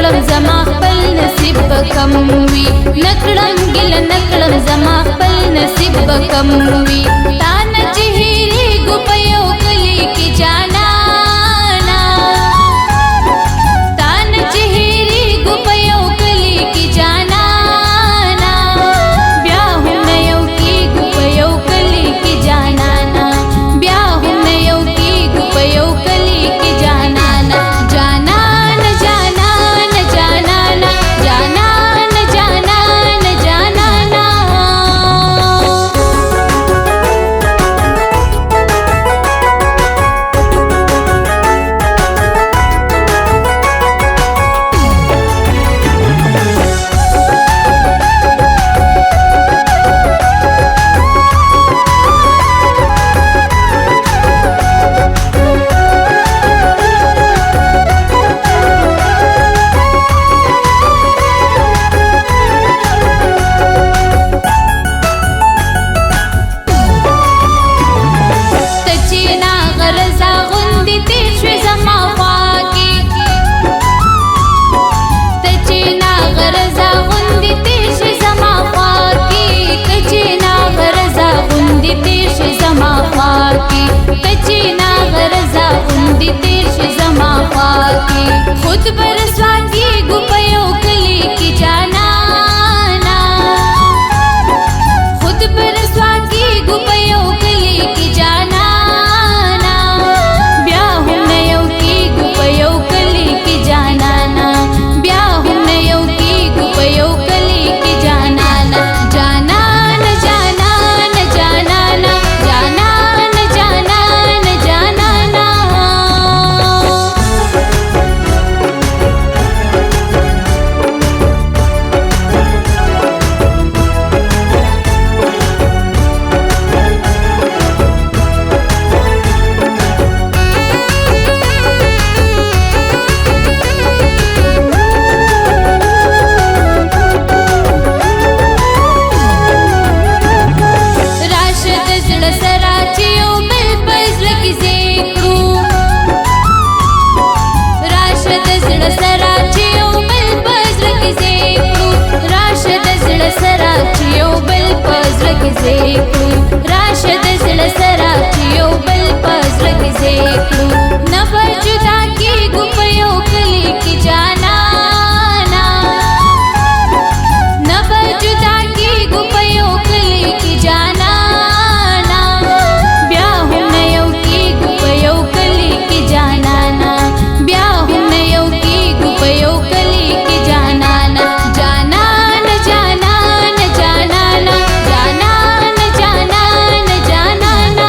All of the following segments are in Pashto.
نکړم زما خپل نصیب به کم وي نکړم ګیله نکړم زما خپل نصیب به کم وي تا نه چې هېرېږو په یو کلي کې جانانا تا نه چې هېرېږو په یو کلي کې جانانا بیا هم نه یو کېږو په یو کلي کې جانانا بیا هم نه یو کېږو په یو کلي کې جانانا جانان جانان جانانا جانان جانان جانانا خود برسوا کېږو په یو کلي کې جانانا خود برسوا کېږو په یو کلي کې جانانا بیا هم نه یو کېږو په یو کلي کې جانانا بیا هم نه یو کېږو په یو کلي کې جانانا جانان جانان جانانا جانان جانان جانانا راشد زړه سره چې یو بل په زړه کې ځای کړو نه به جدا کېږو په یو کلي کې جانانا نه به جدا کېږو په یو کلي کې جانانا بیا هم نه یو کېږو په یو کلي کې جانانا بیا هم نه یو کېږو په یو کلي کې جانانا جانان جانان جانانا جانان جانان جانانا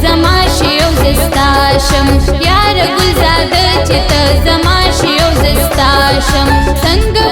زما شی او زستا شم یار گلزاده چې ته زما شی او زستا شم څنګه